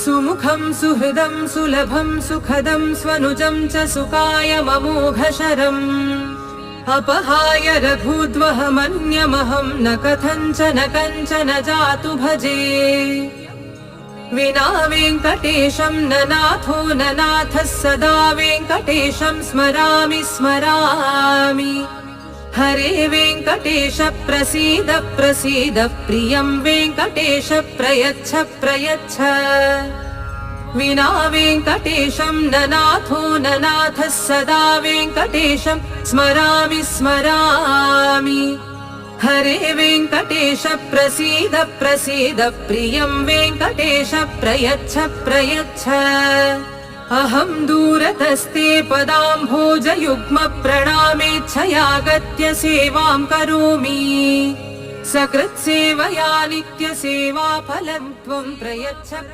सुमुखं सुहृदं सुलभं सुखदं स्वनुजं च सुकायममोघशरम् अपहाय रघूद्वहमन्यमहं न कथञ्चन कञ्चन जातु भजे विना वेङ्कटेशं न नाथो न नाथः सदा वेङ्कटेशं स्मरामि स्मरामि हरे वेङ्कटेश प्रसीद प्रसीद प्रियं वेङ्कटेश प्रयच्छ प्रयच्छ विना वेङ्कटेशं न नाथो न नाथः सदा वेङ्कटेशं स्मरामि स्मरामि हरे वेङ्कटेश प्रसीद प्रसीद प्रियं वेङ्कटेश प्रयच्छ प्रयच्छ अहं दूरतस्ते पदाम्भोजयुग्म प्रणामेच्छयागत्य सेवां करोमि सकृत्सेवया नित्यसेवा फलं त्वं प्रयच्छ